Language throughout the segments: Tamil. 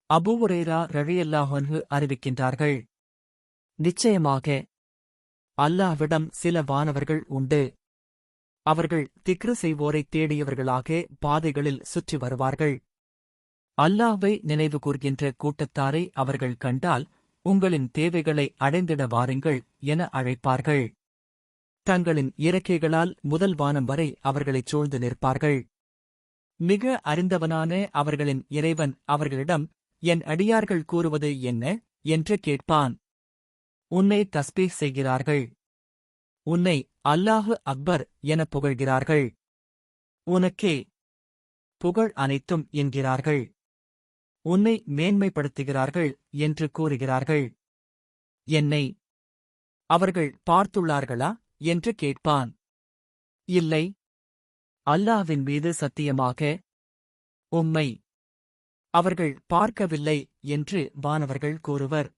அபூ ஹுரைரா ரலியல்லாஹு அன்ஹு அறிவிக்கின்றார்கள். நிச்சயமாக அல்லாஹ்விடம் சில வானவர்கள் உண்டு. அவர்கள் திக்ரு செய்வோரைத் தேடியவர்களாக பாதைகளில் சுற்றி வருவார்கள். அல்லாஹ்வை நினைவு கூர்கின்ற கூட்டத்தாரை அவர்கள் கண்டால், உங்களின் தேவைகளை அடைந்திட வாருங்கள் என அழைப்பார்கள். தங்களின் இறக்கைகளால் முதல் வானம் வரை அவர்களைச் சூழ்ந்து நிற்பார்கள். மிக அறிந்தவனான அவர்களின் இறைவன் அவர்களிடம், என் அடியார்கள் கூறுவது என்ன என்று கேட்பான். உன்னை தஸ்பீஹ் செய்கிறார்கள். உன்னை அல்லாஹு அக்பர் எனப் புகழ்கிறார்கள். உனக்கே புகழ் அனைத்தும் என்கிறார்கள். உன்னை மேன்மைப்படுத்துகிறார்கள் என்று கூறுகிறார்கள். என்னை அவர்கள் பார்த்துள்ளார்களா என்று கேட்பான். இல்லை, அல்லாஹ்வின் மீது சத்தியமாக உம்மை அவர்கள் பார்க்கவில்லை என்று வானவர்கள் கூறுவர்.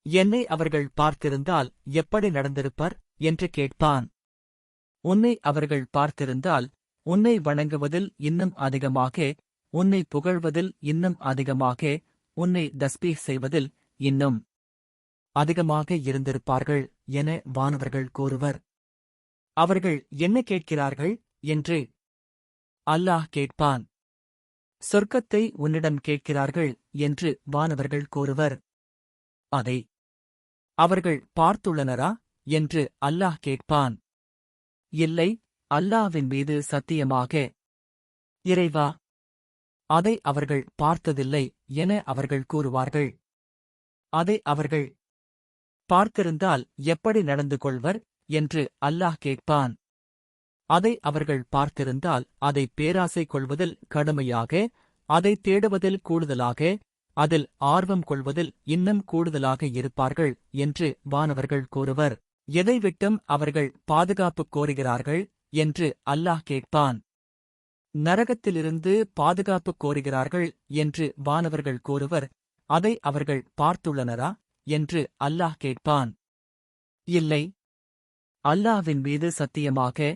என்னை அவர்கள் பார்த்திருந்தால் எப்படி நடந்திருப்பர் என்று கேட்பான். உன்னை அவர்கள் பார்த்திருந்தால் உன்னை வணங்குவதில் இன்னும் அதிகமாக, உன்னை புகழ்வதில் இன்னும் அதிகமாக, உன்னை தஸ்பீஹ் செய்வதில் இன்னும் அதிகமாக இருந்திருப்பார்கள் என வானவர்கள் கூறுவர். அவர்கள் என்ன கேட்கிறார்கள் என்று அல்லாஹ் கேட்பான். சொர்க்கத்தை உன்னிடம் கேட்கிறார்கள் என்று வானவர்கள் கூறுவர். அதை அவர்கள் பார்த்துள்ளனரா என்று அல்லாஹ் கேட்பான். இல்லை, அல்லாஹ்வின் மீது சத்தியமாக இறைவா, அதை அவர்கள் பார்த்ததில்லை என அவர்கள் கூறுவார்கள். அதை அவர்கள் பார்த்திருந்தால் எப்படி நடந்து கொள்வர் என்று அல்லாஹ் கேட்பான். அதை அவர்கள் பார்த்திருந்தால் அதை பேராசை கொள்வதில் கடுமையாக, அதை தேடுவதில் கூடுதலாக, அதில் ஆர்வம் கொள்வதில் இன்னும் கூடுதலாக இருப்பார்கள் என்று வானவர்கள் கூறுவர். எதை விட்டும் அவர்கள் பாதுகாப்பு கோருகிறார்கள் என்று அல்லாஹ் கேட்பான். நரகத்திலிருந்து பாதுகாப்பு கோருகிறார்கள் என்று வானவர்கள் கூறுவர். அதை அவர்கள் பார்த்துள்ளனரா என்று அல்லாஹ் கேட்பான். இல்லை, அல்லாஹ்வின் மீது சத்தியமாக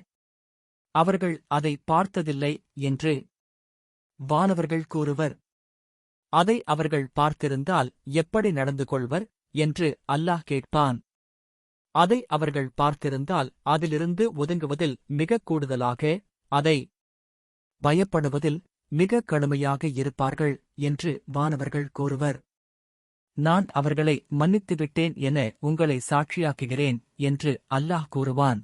அவர்கள் அதை பார்த்ததில்லை என்று வானவர்கள் கூறுவர். அதை அவர்கள் பார்த்திருந்தால் எப்படி நடந்து கொள்வர் என்று அல்லாஹ் கேட்பான். அதை அவர்கள் பார்த்திருந்தால் அதிலிருந்து ஒதுங்குவதில் மிக கூடுதலாக, அதை பயப்படுவதில் மிக கடுமையாக இருப்பார்கள் என்று வானவர்கள் கூறுவர். நான் அவர்களை மன்னித்துவிட்டேன் என உங்களை சாட்சியாக்குகிறேன் என்று அல்லாஹ் கூறுவான்.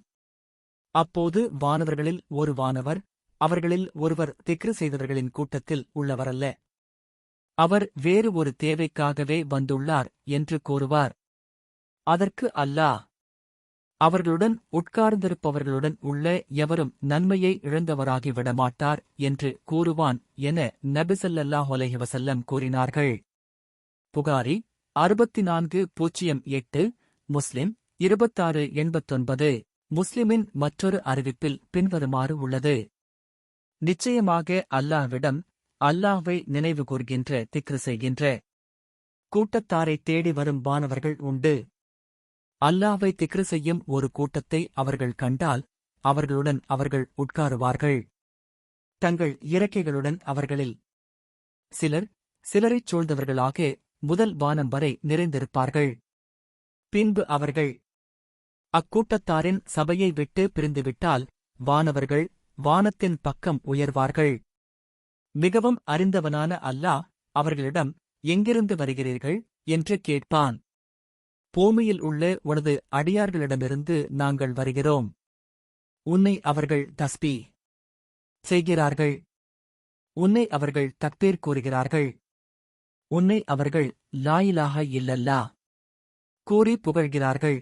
அப்போது வானவர்களில் ஒரு வானவர், அவர்களில் ஒருவர் திக்ரு செய்தவர்களின் கூட்டத்தில் உள்ளவரல்ல, அவர் வேறு ஒரு தேவைக்காகவே வந்துள்ளார் என்று கூறுவார். அதற்கு அல்லாஹ், அவர்களுடன் உட்கார்ந்திருப்பவர்களுடன் உள்ள எவரும் நன்மையை இழந்தவராகி விடமாட்டார் என்று கூறுவான் என நபி ஸல்லல்லாஹு அலைஹி வஸல்லம் கூறினார்கள். புகாரி 6408, முஸ்லிம் 2689. முஸ்லிமின் மற்றொரு அறிவிப்பில் பின்வருமாறு உள்ளது. நிச்சயமாக அல்லாஹ்விடம், அல்லாஹ்வை நினைவு கூர்கின்ற திக்ரு செய்கின்ற கூட்டத்தாரைத் தேடி வரும் வானவர்கள் உண்டு. அல்லாஹ்வை திக்ரு செய்யும் ஒரு கூட்டத்தை அவர்கள் கண்டால் அவர்களுடன் அவர்கள் உட்காருவார்கள். தங்கள் இறக்கைகளுடன் அவர்களில் சிலரைச் சூழ்ந்தவர்களாக முதல் வானம் வரை நிறைந்திருப்பார்கள். பின்பு அவர்கள் அக்கூட்டத்தாரின் சபையை விட்டு பிரிந்துவிட்டால் வானவர்கள் வானத்தின் பக்கம் உயர்வார்கள். மிகவும் அறிந்தவனான அல்லாஹ் அவர்களிடம், எங்கிருந்து வருகிறீர்கள் என்று கேட்பான். பூமியில் உள்ள உனது அடியார்களிடமிருந்து நாங்கள் வருகிறோம். உன்னை அவர்கள் தஸ்பீஹ் செய்கிறார்கள். உன்னை அவர்கள் தக்பீர் கூறுகிறார்கள். உன்னை அவர்கள் லா இலாஹா இல்லல்லாஹ் கூறி புகழ்கிறார்கள்.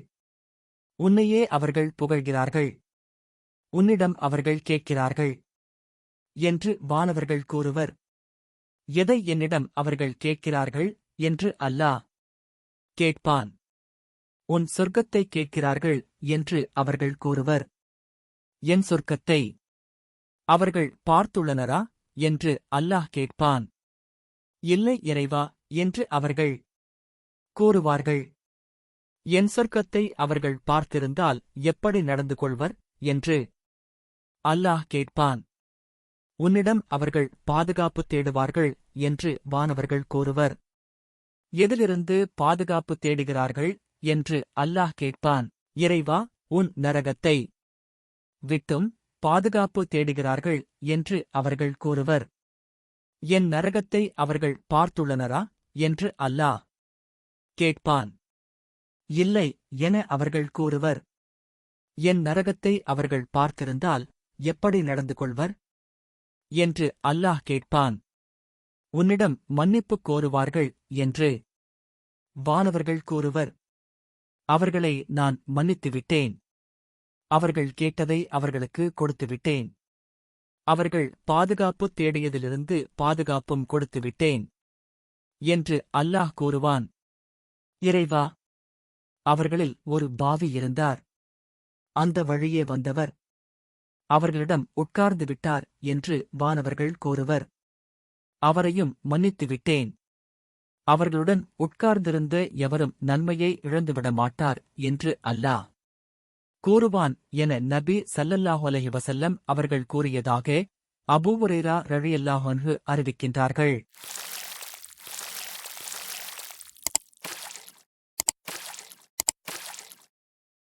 உன்னையே அவர்கள் புகழ்கிறார்கள். உன்னிடம் அவர்கள் கேட்கிறார்கள் என்று வானவர்கள் கூறுவர். எதை என்னிடம் அவர்கள் கேட்கிறார்கள் என்று அல்லாஹ் கேட்பான். உன் சொர்க்கத்தை கேட்கிறார்கள் என்று அவர்கள் கூறுவர். என் சொர்க்கத்தை அவர்கள் பார்த்துள்ளனரா என்று அல்லாஹ் கேட்பான். இல்லை இறைவா என்று அவர்கள் கூறுவார்கள். என் சொர்க்கத்தை அவர்கள் பார்த்திருந்தால் எப்படி நடந்து கொள்வர் என்று அல்லாஹ் கேட்பான். உன்னிடம் அவர்கள் பாதுகாப்பு தேடுவார்கள் என்று வானவர்கள் கூறுவர். எதிலிருந்து பாதுகாப்பு தேடுகிறார்கள் என்று அல்லாஹ் கேட்பான். இறைவா, உன் நரகத்தை விட்டும் பாதுகாப்பு தேடுகிறார்கள் என்று அவர்கள் கூறுவர். என் நரகத்தை அவர்கள் பார்த்துள்ளனரா என்று அல்லாஹ் கேட்பான். இல்லை என அவர்கள் கூறுவர். என் நரகத்தை அவர்கள் பார்த்திருந்தால் எப்படி நடந்து கொள்வர் என்று அல்லாஹ் கேட்பான். உன்னிடம் மன்னிப்புக் கோருவார்கள் என்று வானவர்கள் கூறுவர். அவர்களை நான் மன்னித்துவிட்டேன். அவர்கள் கேட்டதை அவர்களுக்கு கொடுத்துவிட்டேன். அவர்கள் பாதுகாப்பு தேடியதிலிருந்து பாதுகாப்பும் கொடுத்துவிட்டேன் என்று அல்லாஹ் கூறுவான். இறைவா, அவர்களில் ஒரு பாவி இருந்தார். அந்த வழியே வந்தவர் அவர்களிடம் உட்கார்ந்து விட்டார் என்று வானவர்கள் கூறுவர். அவரையும் மன்னித்துவிட்டேன். அவர்களுடன் உட்கார்ந்திருந்த எவரும் நன்மையை இழந்துவிட மாட்டார் என்று அல்லாஹ் கூறுவான் என நபி ஸல்லல்லாஹு அலைஹி வஸல்லம் அவர்கள் கூறியதாக அபூ ஹுரைரா ரலியல்லாஹு அன்ஹு அறிவிக்கின்றார்கள்.